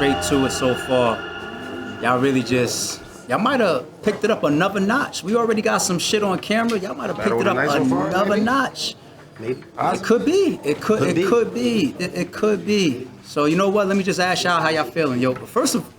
straight to it so far. Y'all really just, y'all might have picked it up another notch. We already got some shit on camera. Y'all might have picked it up another notch. Maybe. It could be. It could be. So you know what? Let me just ask y'all how y'all feeling, yo. First of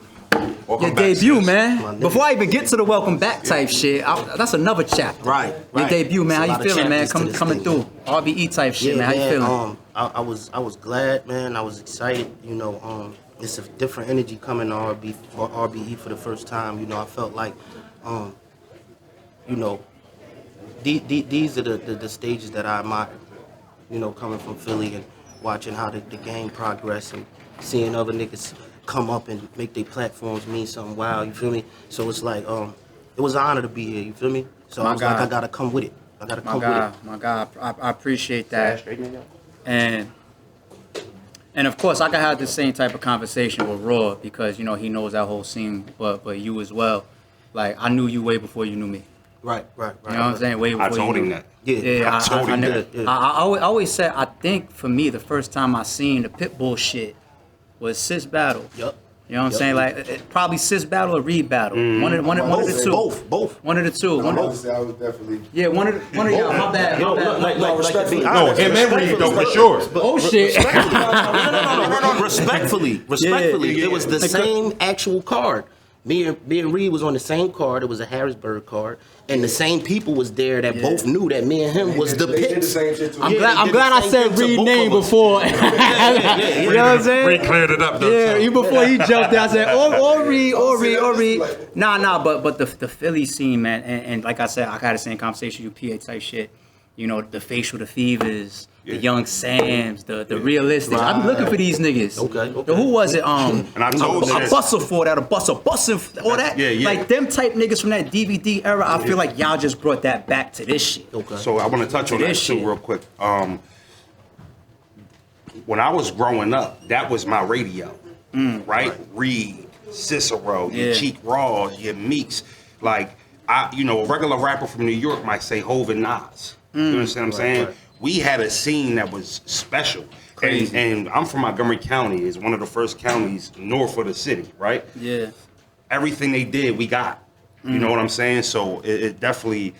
your debut, man. Before I even get to the welcome back type shit, that's another chapter. Right. Your debut, man. How you feeling, man? Coming through. RBE type shit, man. How you feeling? I was glad, man. I was excited. You know, it's a different energy coming to RBE for the first time. You know, I felt like, you know, these are the stages that I admire. You know, coming from Philly and watching how the game progress and seeing other niggas come up and make their platforms mean something wild, you feel me? So it's like, it was an honor to be here, you feel me? So I was like, I gotta come with it. I gotta come with it. My God, I appreciate that. And of course, I could have the same type of conversation with Raw because, you know, he knows that whole scene, but you as well. Like, I knew you way before you knew me. Right. You know what I'm saying? Way before I told him that. Yeah, I told him that. I always said, I think for me, the first time I seen the Pitbull shit was Sis Battle. Yup. You know what I'm saying? Like, probably Sis Battle or Reed Battle. One of the two. Both. One of the two. I was definitely. Yeah, one of y'all. My bad. No, him and Reed though, for sure. Oh shit. No. Respectfully. Yeah. It was the same actual card. Me and Reed was on the same card. It was a Harrisburg card, and the same people was there that both knew that me and him was the picks. I'm glad I said Reed name before. You know what I'm saying? Reed cleared it up though. Yeah, even before he jumped out, I said, or Reed. Nah, but the Philly scene, man, and like I said, I got the same conversation, you PA type shit. You know, the Facial, the Fevers, the Young Sams, the Realistics. Right. I be looking for these niggas. Okay. Who was it? And I told a busser for that, a bussin', all that. Yeah. Like them type niggas from that DVD era. I feel like y'all just brought that back to this shit. Okay. So I want to touch on that too real quick. When I was growing up, that was my radio, right? Reed, Cyssero, your Cheek Raws, your Meeks. Like, a regular rapper from New York might say Hov and Nas. You understand what I'm saying? Right. We had a scene that was special. Crazy. And I'm from Montgomery County. It's one of the first counties north of the city, right? Yeah. Everything they did, we got. You know what I'm saying? So it definitely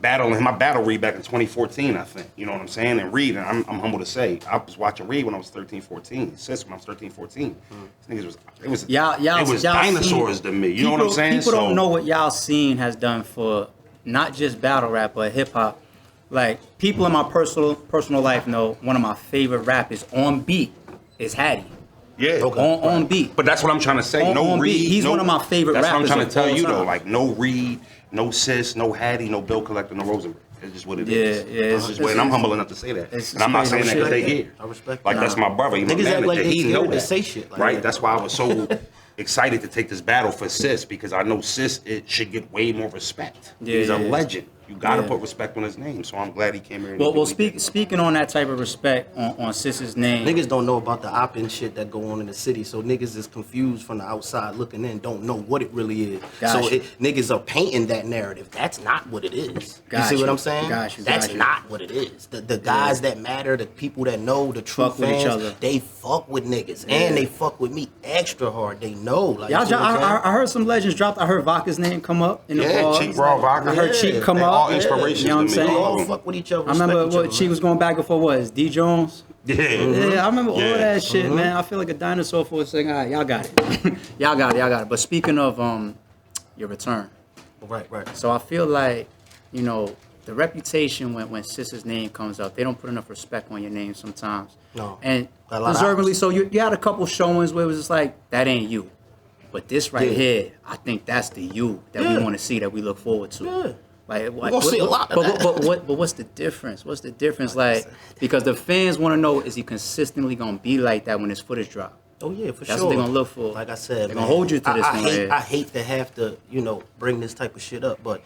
my battle Reed back in 2014, I think. You know what I'm saying? And Reed, and I'm humble to say, I was watching Reed when I was 13, 14. Sis when I was 13, 14. These niggas it was dinosaurs to me. You know what I'm saying? People don't know what y'all scene has done for not just battle rap, but hip hop. Like, people in my personal life know one of my favorite rappers on beat is Hattie. Yeah. On beat. But that's what I'm trying to say. No Reed. He's one of my favorite rappers. That's what I'm trying to tell you though. Like, no Reed, no Sis, no Hattie, no Bill Collector, no Rosenberg. It's just what it is. Yeah. And I'm humble enough to say that. And I'm not saying that because they here. I respect that. Like, that's my brother. Niggas act like he know that. Say shit like right? That. That's why I was so excited to take this battle for Sis, because I know Sis should get way more respect. He's a legend. You gotta put respect on his name, so I'm glad he came here. Well, speaking on that type of respect on Sis's name, niggas don't know about the op-in shit that go on in the city, so niggas is confused from the outside looking in, don't know what it really is. Niggas are painting that narrative. That's not what it is. You see what I'm saying? That's not what it is. The guys that matter, the people that know, the true fans, they fuck with niggas, and they fuck with me extra hard. They know. Like, I heard some legends dropped. I heard Vodka's name come up in the bars. Cheek Raw Vodka. I heard Cheek come up. All inspirations. You know what I'm saying? They all fuck with each other. I remember what Cheek was going back and forth was D Jones. Yeah, I remember all that shit, man. I feel like a dinosaur for a second. All right, y'all got it. y'all got it. But speaking of your return, right. So I feel like, you know, the reputation when Sis's name comes up, they don't put enough respect on your name sometimes. No. And deservedly so. You had a couple showings where it was just like, that ain't you. But this right here, I think that's the you that we want to see, that we look forward to. Yeah. Like, we're gonna see a lot of that. But what's the difference? What's the difference? Like, because the fans want to know, is he consistently gonna be like that when his footage drop? Oh yeah, for sure. That's what they're gonna look for. Like I said, they're gonna hold you to this one. I hate to have to, bring this type of shit up, but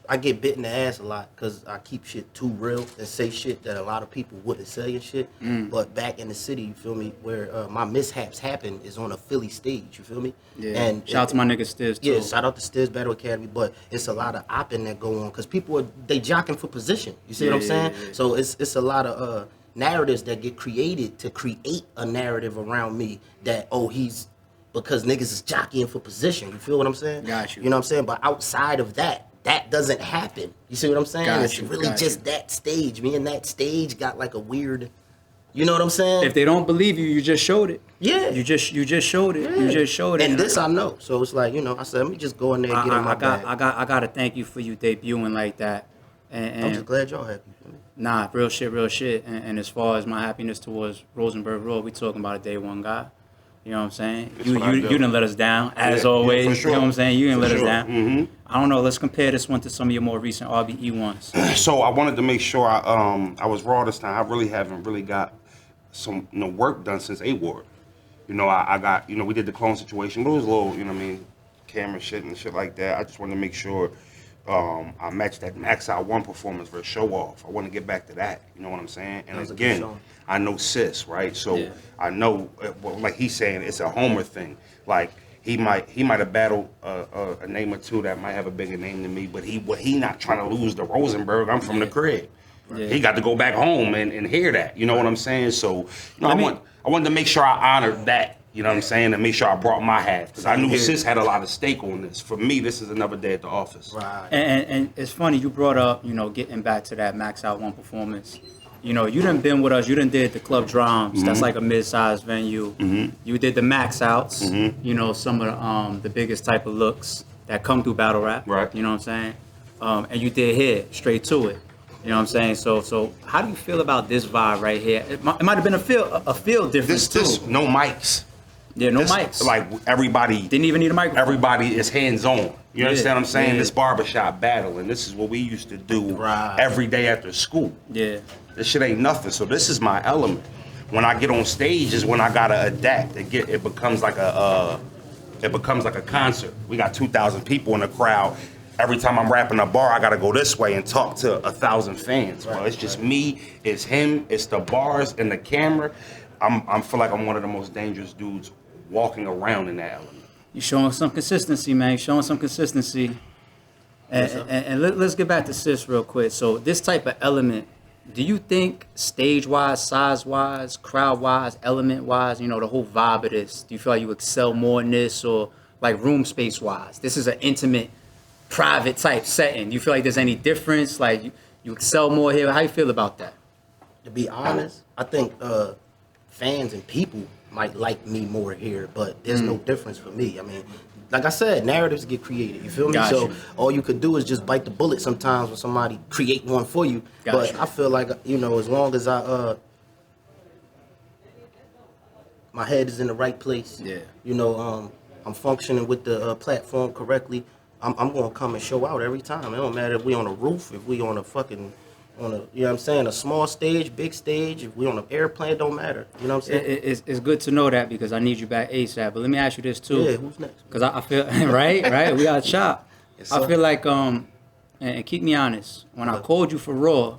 I get bit in the ass a lot because I keep shit too real and say shit that a lot of people wouldn't say and shit. But back in the city, you feel me, where my mishaps happen is on a Philly stage, you feel me? Yeah. And shout out to my nigga Stiz too. Yeah, shout out to Stiz Battle Academy, but it's a lot of opping that go on because people they jocking for position. You see what I'm saying? Yeah. So it's a lot of narratives that get created to create a narrative around me that, oh, he's, because niggas is jockeying for position. You feel what I'm saying? Got you. You know what I'm saying? But outside of that, that doesn't happen. You see what I'm saying? Got It's you, really got just you. that stage. Me and that stage got like a weird, you know what I'm saying? If they don't believe you, you just showed it. Yeah. You just showed it. Yeah. You just showed it. And this I know. So it's like, you know, I said, let me just go in there and get in my bag. I gotta thank you for you debuting like that. And I'm just glad y'all happy. nah, real shit. And as far as my happiness towards Rosenberg Road, we talking about a day one guy. You know what I'm saying? That's You what I do. didn't let us down, as Yeah, always. for sure. You know what I'm saying? You didn't For let us sure. down. Mhm. I don't know. Let's compare this one to some of your more recent RBE ones. So I wanted to make sure I was raw this time. I really haven't really got some work done since A Ward. You know, I got, you know, we did the clone situation, but it was a little, you know what I mean, camera shit and shit like that. I just wanted to make sure I matched that Max Out 1 performance for a show off. I want to get back to that, you know what I'm saying? And That was a good again, show. I know Sis, right? So Yeah. I know, well, like he's saying, it's a Homer thing. Like he might have battled a name or two that might have a bigger name than me, but he not trying to lose to Rosenberg. I'm from the crib. Yeah. He got to go back home and hear that. You know what I'm saying? So, you know, I wanted to make sure I honored that. You know what I'm saying? And make sure I brought my half. Because I knew Sis had a lot of stake on this. For me, this is another day at the office. Right. And it's funny, you brought up, you know, getting back to that Max Out 1 performance. You know, you done been with us. You done did the Club Drums. That's like a mid-sized venue. You did the Max Outs. You know, some of the biggest type of looks that come through battle rap. Right. You know what I'm saying? And you did here, straight to it. You know what I'm saying? So how do you feel about this vibe right here? It might have been a feel difference This too. no mics. Yeah, no This, mics. Like everybody Didn't even need a microphone. everybody is hands on. You understand what I'm saying? yeah. This barbershop battle, and this is what we used to do Right. every day after school. Yeah. This shit ain't nothing. So this is my element. When I get on stage is when I gotta adapt. It becomes like a concert. We got 2,000 people in the crowd. Every time I'm rapping a bar, I gotta go this way and talk to 1,000 fans. Well, it's just me, it's him, it's the bars and the camera. I feel like I'm one of the most dangerous dudes walking around in that element. You showing some consistency, man. Showing some consistency. And let's get back to Sis real quick. So this type of element, do you think stage-wise, size-wise, crowd-wise, element-wise, you know, the whole vibe of this, do you feel like you excel more in this, or like room space-wise? This is an intimate, private type setting. Do you feel like there's any difference? Like you excel more here? How you feel about that? To be honest, I think fans and people might like me more here, but there's no difference for me. I mean, like I said, narratives get created. You feel me? Got So you. all you could do is just bite the bullet sometimes when somebody create one for you. Got But you. I feel like, you know, as long as my head is in the right place, Yeah. you know, I'm functioning with the platform correctly, I'm gonna come and show out every time. It don't matter if we on a roof, if we on a fucking you know what I'm saying, a small stage, big stage, if we on an airplane, don't matter. You know what I'm saying? It's good to know that, because I need you back ASAP. But let me ask you this too. Yeah, who's next? Because I feel right, we got chop. Yes, I sir. feel like and keep me honest. When I called you for Raw,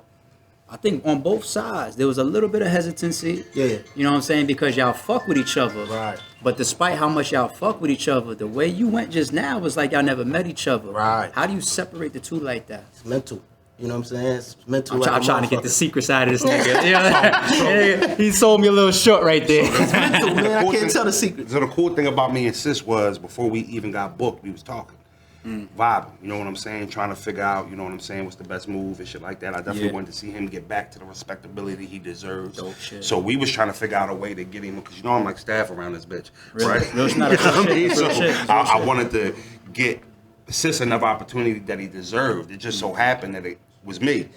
I think on both sides there was a little bit of hesitancy. Yeah. You know what I'm saying? Because y'all fuck with each other. Right. But despite how much y'all fuck with each other, the way you went just now was like y'all never met each other. Right. How do you separate the two like that? It's mental. You know what I'm saying? It's mental. I'm, like I'm a trying to get the motherfucker. secret side of this nigga. You know? He sold me a little short right there. Mental, man. I Cool can't thing- tell the secret. So the cool thing about me and Sis was, before we even got booked, we was talking. Vibing, you know what I'm saying? Trying to figure out, you know what I'm saying, what's the best move and shit like that. I definitely Yeah. wanted to see him get back to the respectability he deserves. Dope shit. So we was trying to figure out a way to get him, because you know I'm like staff around this bitch, Real- right? real shit, not a You know what I mean? real So shit, real I shit. wanted to get Sis another opportunity that he deserved. It just so happened that it was me.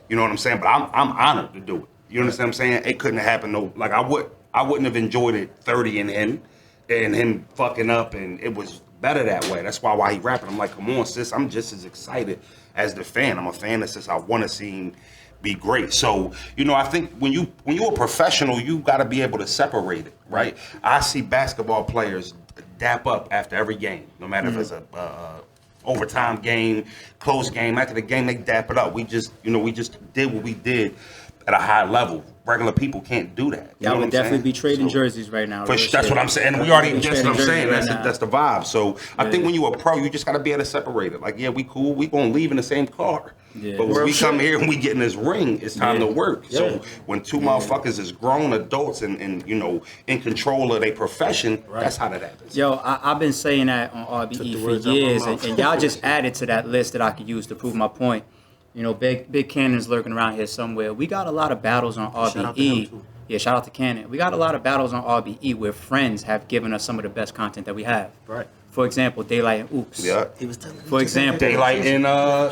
You know what I'm saying? But I'm honored to do it. You understand what I'm saying? It couldn't have happened. No, like I wouldn't have enjoyed it 30 and him fucking up, and it was better that way. That's why he rapping. I'm like, come on, Sis. I'm just as excited as the fan. I'm a fan of Sis. I want to see him be great. So, you know, I think when you're a professional, you got to be able to separate it, right? I see basketball players dap up after every game, no matter if it's a overtime game, close game. After the game, they dap it up. We just did what we did at a high level. regular people can't do that. You Yeah, I know would what I'm definitely saying? be trading So- jerseys right now. That's shit. what I'm saying. And we already, Be that's what I'm trading saying. jerseys right That's now. the vibe. So I think when you a pro, you just got to be able to separate it. Like, yeah, we cool. We going to leave in the same car. Yeah. But when we come here and we get in this ring, it's time to work. Yeah. So when two motherfuckers is grown adults and you know, in control of their profession, that's how that happens. Yo, I've been saying that on RBE the for words out my years, mouth. and y'all just added to that list that I could use to prove my point. You know, Big Cannon's lurking around here somewhere. We got a lot of battles on Shout out to him, RBE. too. Yeah, shout out to Cannon. We got a lot of battles on RBE where friends have given us some of the best content that we have. Right. For example, Daylight and Oops. Yeah. He was telling me. For example, Daylight and I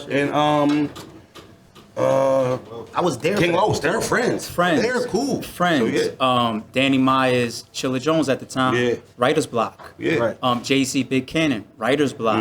was there. King for that. Los, they're friends. Friends. They're cool. Friends. So, yeah. Danny Myers, Chilla Jones at the time. Yeah. Writer's Block. Yeah. Right. JC Big Cannon, Writer's Block.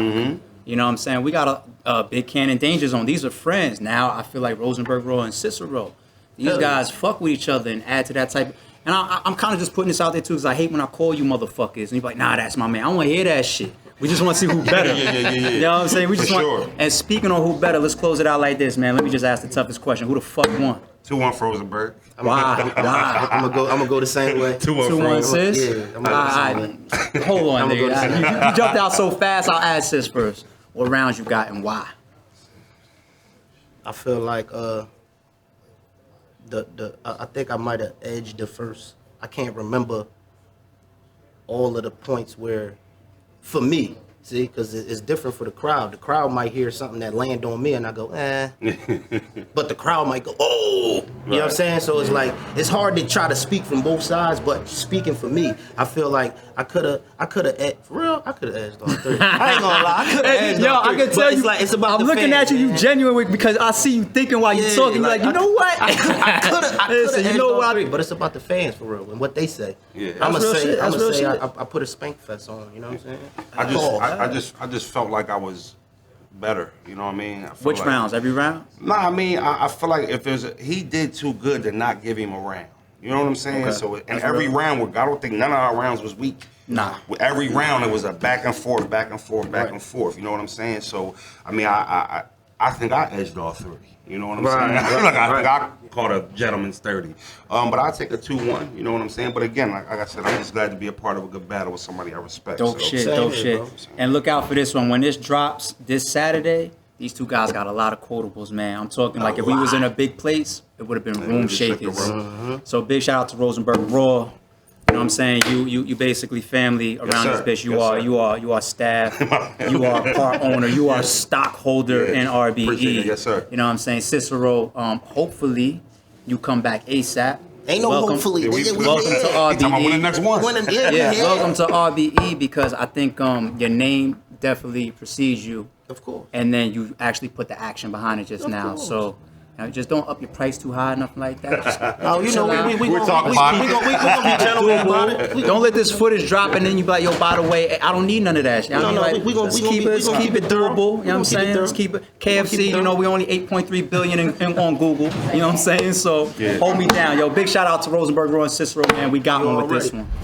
You know what I'm saying? We got a Big Cannon Danger Zone. These are friends. Now I feel like Rosenberg Raw and Cyssero. These guys fuck with each other and add to that type. And I'm kind of just putting this out there too because I hate when I call you motherfuckers and you're like, nah, that's my man. I don't want to hear that shit. We just want to see who better. Yeah. You know what I'm saying? We just For want. sure. And speaking on who better, let's close it out like this, man. Let me just ask the toughest question: who the fuck won? 2-1 for Rosenberg. Why? Why? I'm gonna go the same way. 2-1 for 2-1 Rosenberg. sis. Yeah, I'm gonna go the same Hold on, I'ma go the same nigga. You jumped out so fast. I'll ask sis first. What rounds you got and why? I feel like I think I might have edged the first. I can't remember all of the points where, for me, see, because it's different for the crowd. The crowd might hear something that land on me, and I go, eh. But the crowd might go, oh. You know what I'm saying? So it's like it's hard to try to speak from both sides. But speaking for me, I feel like I could have, for real, I could have edged on 30. I ain't gonna lie, I could have edged Yo, on 30. I can But tell it's you. like it's about I'm the looking fans, at you. You man. genuine because I see you thinking while you Yeah, talking. You're like, you know what? I could Listen, have you know what? but it's about the fans for real and what they say. Yeah. I'm That's gonna real say, shit. I'm That's gonna say, real shit. I put a spank fest on. You know what I'm saying? I just felt like I was better. You know what I mean? I felt Which like, rounds? Every round? Nah, I mean, I feel like if he did too good to not give him a round. You know what I'm saying? Okay. So in every round, I don't think none of our rounds was weak. Nah. With every round, it was a back and forth, back and forth, back and forth. You know what I'm saying? So I mean, I think I edged all 30. You know what I'm saying? I think I caught a gentleman's 30. But I'll take a 2-1. You know what I'm saying? But again, like I said, I'm just glad to be a part of a good battle with somebody I respect. Dope so. shit, Same dope here, shit. bro. And look out for this one. When this drops this Saturday, these two guys got a lot of quotables, man. I'm talking like if we was in a big place, it would have been room just shook the shakers. room. So big shout out to Rosenberg Raw. You know what I'm saying? You basically family around sir. this bitch. Yes, sir. You are staff. You are part owner. You are stockholder in RBE. Appreciate it. Yes, sir. You know what I'm saying? Cicero, hopefully you come back ASAP. Ain't no Welcome. hopefully. Yeah, nigga, we welcome here. to RBE. He talking about winning the next one. Winning, Yeah, welcome to RBE because I think your name definitely precedes you, Of course. and then you actually put the action behind it just now. course. So just don't up your price too high, nothing like that. Just Oh, you chill know, out. we We're gonna talking we about it. gonna be gentlemen about it. Don't let this footage drop and then you be like, yo, by the way, I don't need none of that shit. I No, mean, no, like, we gonna- let's we gonna keep be- it, we gonna keep keep it it thorough. doable. You know what I'm We gonna keep it saying? Let's thorough. keep it. We gonna keep KFC, it you know, thorough. we only 8.3 billion on Google. You know what I'm saying? So hold me down, yo. Big shout out to Rosenberg, Raw, and Cicero, man. We got one with this already. one.